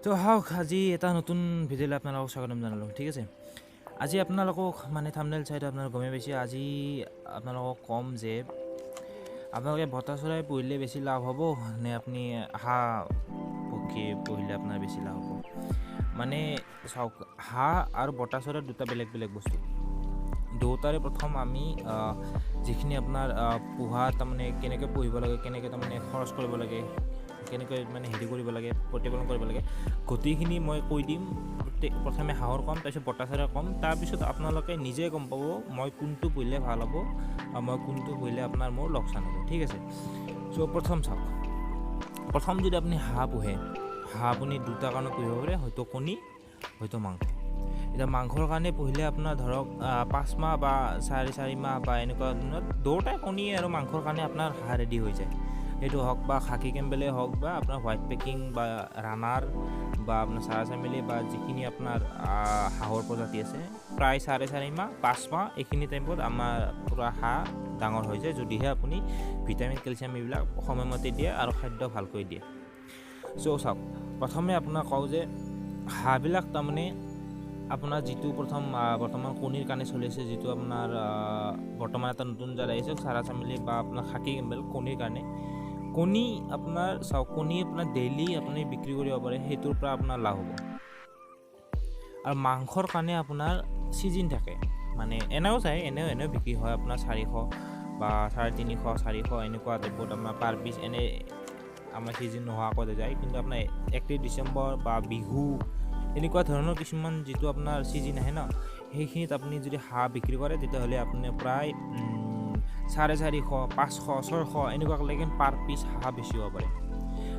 তো হাওক আজি এটা নতুন ভিডিঅ'লৈ আপোনালোকক স্বাগতম জনালোঁ। ঠিক আছে, আজি আপোনালোকক মানে থাম্বনেইল চাই আপোনালোকে গমেই পাইছে। আজি আপোনালোকক ক'ম যে আপোনালোকে বতা চৰাই পুহিলে বেছি লাভ হ'ব নে আপুনি হাঁহ পক্ষী পুহিলে আপোনাৰ বেছি লাভ হ'ব। মানে চাওক, হাঁহ আৰু বতা চৰাই দুটা বেলেগ বেলেগ বস্তু। দুটাৰে প্ৰথম আমি যিখিনি আপোনাৰ পোহা তাৰমানে কেনেকৈ পুহিব লাগে, কেনেকৈ তাৰমানে খৰচ কৰিব লাগে, কেনেকৈ মানে হেৰি কৰিব লাগে, প্ৰতিপালন কৰিব লাগে, গোটেইখিনি মই কৈ দিম। প্ৰথমে হাঁহৰ ক'ম, তাৰপিছত বতা চৰাই ক'ম, তাৰপিছত আপোনালোকে নিজে গম পাব মই কোনটো পুহিলে ভাল হ'ব আৰু মই কোনটো পুহিলে আপোনাৰ মোৰ লোকচান হ'ব। ঠিক আছে, চ' প্ৰথম চাওক, প্ৰথম যদি আপুনি হাঁহ পোহে, হাঁহ আপুনি দুটা কাৰণত পুহিব পাৰে, হয়তো কণী হয়তো মাংস। এতিয়া মাংসৰ কাৰণে পুহিলে আপোনাৰ ধৰক 5 মাহ বা 4.5 মাহ বা এনেকুৱা দিনত দুটাই কণী আৰু মাংসৰ কাৰণে আপোনাৰ হাঁহ ৰেডি হৈ যায়। সেইটো হওক বা খাকী কেম্বেলে হওক বা আপোনাৰ হোৱাইট পেকিং বা ৰানাৰ বা আপোনাৰ চাৰা চামিলি বা যিখিনি আপোনাৰ হাঁহৰ প্ৰজাতি আছে, প্ৰায় 4.5 মাহ 5 মাহ এইখিনি টাইমত আমাৰ পূৰা হাঁহ ডাঙৰ হৈ যায়, যদিহে আপুনি ভিটামিন কেলছিয়াম এইবিলাক সময়মতে দিয়ে আৰু খাদ্য ভালকৈ দিয়ে। চ' চাওক, প্ৰথমে আপোনাক কওঁ যে হাঁহবিলাক তাৰমানে আপোনাৰ যিটো প্ৰথম বৰ্তমান কণীৰ কাৰণে চলি আছে, যিটো আপোনাৰ বৰ্তমান এটা নতুন জাত আহিছে চাৰা চামিলি বা আপোনাৰ খাকী কেম্বেল কণীৰ কাৰণে। কণী আপোনাৰ চাওক, কণী আপোনাৰ ডেইলি আপুনি বিক্ৰী কৰিব পাৰে, সেইটোৰ পৰা আপোনাৰ লাভ হ'ব। আৰু মাংসৰ কাৰণে আপোনাৰ ছিজন থাকে, মানে এনেও বিক্ৰী হয় আপোনাৰ 400 বা 350, 400 এনেকুৱা টাইপত আপোনাৰ পাৰ পিচ এনে আমাৰ ছিজন নোহোৱাকৈ যায়। কিন্তু আপোনাৰ 31 ডিচেম্বৰ বা বিহু এনেকুৱা ধৰণৰ কিছুমান যিটো আপোনাৰ ছিজন আহে ন, সেইখিনিত আপুনি যদি হাঁহ বিক্ৰী কৰে তেতিয়াহ'লে আপুনি প্ৰায় 450, 500, 600 এনেকুৱালৈকে পাৰ পিচ হাঁহ বেচিব পাৰে।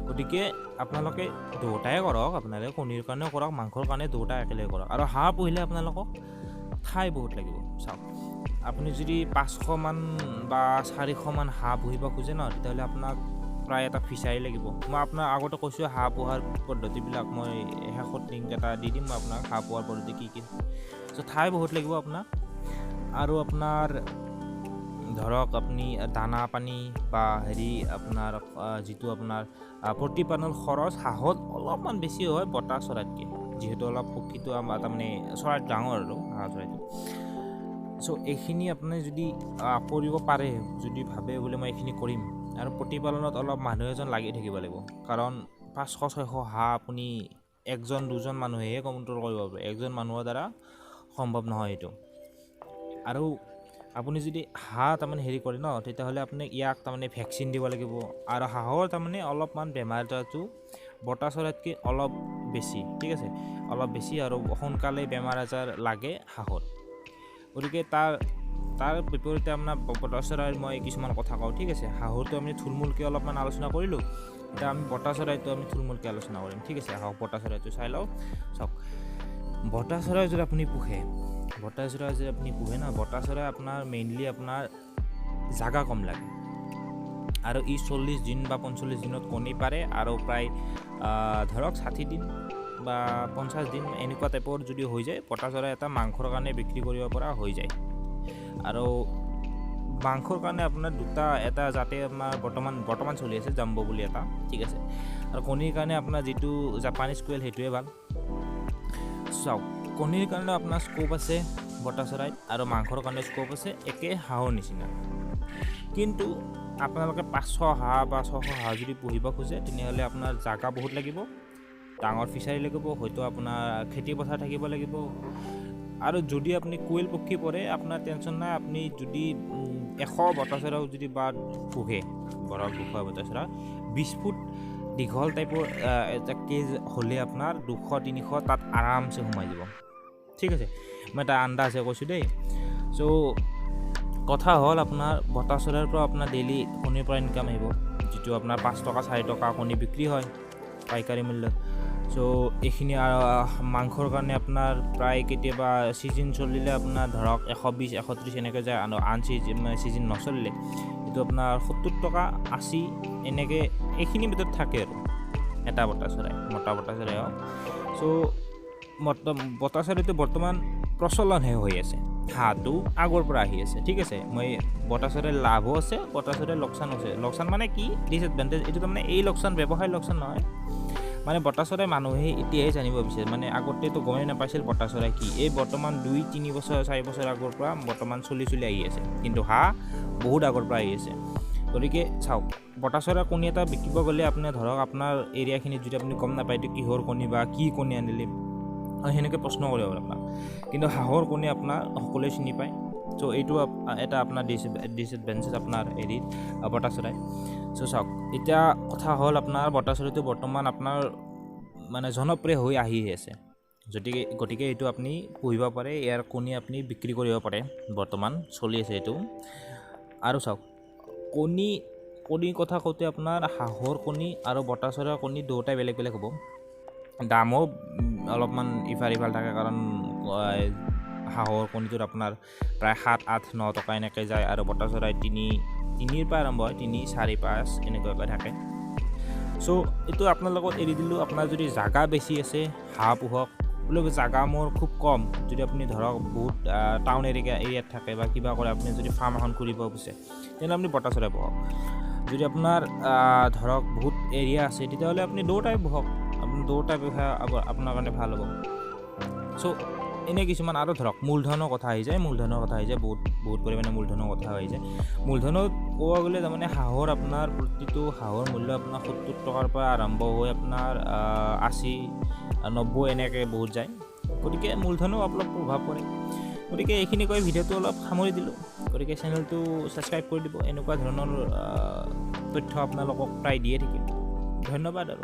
গতিকে আপোনালোকে দুটাই কৰক, আপোনালোকে কণীৰ কাৰণেও কৰক, মাংসৰ কাৰণে দুটা একেলগে কৰক। আৰু হাঁহ পুহিলে আপোনালোকক ঠাই বহুত লাগিব। চাওক, আপুনি যদি 500 মান বা 400 মান হাঁহ পুহিব খোজে ন, তেতিয়াহ'লে আপোনাক প্ৰায় এটা ফিচাৰী লাগিব। মই আপোনাক আগতে কৈছোঁ হাঁহ পোহাৰ পদ্ধতিবিলাক, মই শেষত লিংক এটা দি দিম মই আপোনাক, হাঁহ পোহাৰ পদ্ধতি কি কি। চ' ঠাই বহুত লাগিব আপোনাক। আৰু আপোনাৰ ধৰক আপুনি দানা পানী বা হেৰি আপোনাৰ যিটো আপোনাৰ প্ৰতিপালন খৰচ হাঁহত অলপমান বেছি হয় বতা চৰাইতকৈ, যিহেতু অলপ পক্ষীটো আমাৰ তাৰমানে চৰাই ডাঙৰ আৰু হাঁহ চৰাইটো। চ' এইখিনি আপুনি যদি কৰিব পাৰে, যদি ভাবে বোলে মই এইখিনি কৰিম, আৰু প্ৰতিপালনত অলপ মানুহ এজন লাগি থাকিব লাগিব, কাৰণ 500-600 হাঁহ আপুনি একজন দুজন মানুহেহে কণ্ট্ৰল কৰিব পাৰে, একজন মানুহৰ দ্বাৰা সম্ভৱ নহয় এইটো। আৰু আপুনি যদি হাঁহ তাৰমানে হেৰি কৰে ন, তেতিয়াহ'লে আপুনি ইয়াক তাৰমানে ভেকচিন দিব লাগিব। আৰু হাঁহৰ তাৰমানে অলপমান বেমাৰটো বতা চৰাইতকৈ অলপ বেছি, ঠিক আছে, অলপ বেছি আৰু সোনকালে বেমাৰ আজাৰ লাগে হাঁহত। গতিকে তাৰ বিপৰীতে আপোনাৰ বতা চৰাইৰ মই কিছুমান কথা কওঁ, ঠিক আছে। হাঁহৰটো আমি থুলমূলকৈ অলপমান আলোচনা কৰিলোঁ, এতিয়া আমি বতা চৰাইটো আমি থুলমূলকৈ আলোচনা কৰিম, ঠিক আছে। হাঁহক বতা চৰাইটো চাই লওঁ। চাওক, বতা চৰাই যদি আপুনি পোহে, বতা চৰাই যদি আপুনি পোহে ন, বতা চৰাই আপোনাৰ মেইনলি আপোনাৰ জাগা কম লাগে, আৰু ই 40 দিন বা 45 দিনত কণী পাৰে, আৰু প্ৰায় ধৰক 60 দিন বা 50 দিন এনেকুৱা টাইপৰ যদি হৈ যায়, বতা চৰাই এটা মাংসৰ কাৰণে বিক্ৰী কৰিব পৰা হৈ যায়। আৰু মাংসৰ কাৰণে আপোনাৰ দুটা, এটা যাতে আপোনাৰ বৰ্তমান চলি আছে জাম্বো বুলি এটা, ঠিক আছে। আৰু কণীৰ কাৰণে আপোনাৰ যিটো জাপানীজ কোৱেল সেইটোৱে ভাল। চাওক, কণীৰ কাৰণে আপোনাৰ স্ক'প আছে বতা চৰাইত, আৰু মাংসৰ কাৰণে স্ক'প আছে একে হাঁহৰ নিচিনা। কিন্তু আপোনালোকে 500 হাঁহ বা 600 হাঁহ যদি পুহিব খোজে, তেনেহ'লে আপোনাৰ জাগা বহুত লাগিব, ডাঙৰ ফিচাৰী লাগিব, হয়তো আপোনাৰ খেতি পথাৰ থাকিব লাগিব। আৰু যদি আপুনি কোৱেল পক্ষী পৰে, আপোনাৰ টেনশ্যন নাই। আপুনি যদি 100 বতা চৰাইও যদি বা পোহে, ধৰক 200 বতা চৰাই 20 ফুট দীঘল টাইপৰ এটা কেজ হ'লে আপোনাৰ 200-300 তাত আৰামছে সোমাই যাব, ঠিক আছে। মই এটা আন্দাজে কৈছোঁ দেই। চ' কথা হ'ল, আপোনাৰ বতা চৰাইৰ পৰা আপোনাৰ ডেইলি কণীৰ পৰা ইনকাম আহিব, যিটো আপোনাৰ 5 টকা 4 টকা কণী বিক্ৰী হয় পাইকাৰী মূল্যত। চ' এইখিনি মাংসৰ কাৰণে আপোনাৰ প্ৰায় কেতিয়াবা ছিজন চলিলে আপোনাৰ ধৰক 120-130 এনেকৈ যায়, আৰু আন ছিজন নচলিলে এইটো আপোনাৰ 70 টকা 80 এনেকৈ এইখিনিৰ ভিতৰত থাকে আৰু এটা বতা চৰাই, মতা বতা চৰাই হওক। চ' বতা চৰাইটো বৰ্তমান প্ৰচলনহে হৈ আছে, হাঁহটো আগৰ পৰা আহি আছে, ঠিক আছে। মই বতা চৰাইৰ লাভো আছে, বতা চৰাইৰ লোকচানো আছে। লোকচান মানে কি, ডিছএডভান্টেজ, এইটো তাৰমানে এই লোকচান ব্যৱসায়ৰ লোকচান নহয়, মানে বটা চৰাই মানুহে এতিয়াহে জানিব বিচাৰে, মানে আগতেতো গমেই নাপাইছিল বটা চৰাই কি। এই বৰ্তমান 2-3 বছৰ 4 বছৰ আগৰ পৰা বৰ্তমান চলি আহি আছে, কিন্তু হাঁহ বহুত আগৰ পৰা আহি আছে। গতিকে চাওক, বটা চৰাই কণী এটা বিকিব গ'লে আপুনি ধৰক আপোনাৰ এৰিয়াখিনিত যদি আপুনি গম নাপায় এইটো কিহৰ কণী বা কি কণী আনিলে, সেনেকৈ প্ৰশ্ন কৰিব আপোনাক। কিন্তু হাঁহৰ কণী আপোনাৰ সকলোৱে চিনি পায়। চ' এইটো এটা আপোনাৰ ডিছএডভান্টেজ আপোনাৰ হেৰিত বটা চৰাই। চ' চাওক, এতিয়া কথা হ'ল আপোনাৰ বটা চৰাইটো বৰ্তমান আপোনাৰ মানে জনপ্ৰিয় হৈ আহি আছে। গতিকে এইটো আপুনি পুহিব পাৰে, ইয়াৰ কণী আপুনি বিক্ৰী কৰিব পাৰে, বৰ্তমান চলি আছে এইটো। আৰু চাওক, কণীৰ কথা কওঁতে আপোনাৰ হাঁহৰ কণী আৰু বটা চৰাইৰ কণী দুয়োটাই বেলেগ বেলেগ হ'ব। দামো অলপমান ইফাল থাকে, কাৰণ হাঁহৰ কণীটোত আপোনাৰ প্ৰায় 7-8-9 টকা এনেকৈ যায়, আৰু বটা চৰাই 3-ৰ পৰা আৰম্ভ হয়, 3-4-5 এনেকুৱাকৈ থাকে। চ' এইটো আপোনাৰ লগত এৰি দিলোঁ। আপোনাৰ যদি জাগা বেছি আছে হাঁহ পোহক, বোলে জাগা মোৰ খুব কম, যদি আপুনি ধৰক বহুত টাউন এৰিয়াত থাকে বা কিবা কৰে, আপুনি যদি ফাৰ্ম এখন খুলিব বিচাৰে, তেনেহ'লে আপুনি বটা চৰাই পোহক। যদি আপোনাৰ ধৰক বহুত এৰিয়া আছে, তেতিয়াহ'লে আপুনি দুয়োটাই পোহক, আপুনি দুয়োটাই পোহা আপোনাৰ কাৰণে ভাল হ'ব। চ' এনে কিছুমান আৰু ধৰক মূলধনৰ কথা আহি যায়, বহুত পৰিমাণে মূলধনৰ কথা আহি যায়। মূলধনত ক'ব গ'লে তাৰমানে হাঁহৰ আপোনাৰ প্ৰতিটো হাঁহৰ মূল্য আপোনাৰ 70 টকাৰ পৰা আৰম্ভ হৈ আপোনাৰ 80-90 এনেকৈ বহুত যায়। গতিকে মূলধনো অলপ প্ৰভাৱ পৰে। গতিকে এইখিনি কৈ ভিডিঅ'টো অলপ সামৰি দিলোঁ। গতিকে চেনেলটো ছাবস্ক্ৰাইব কৰি দিব, এনেকুৱা ধৰণৰ তথ্য আপোনালোকক প্ৰায় দিয়ে থাকিম। ধন্যবাদ আৰু।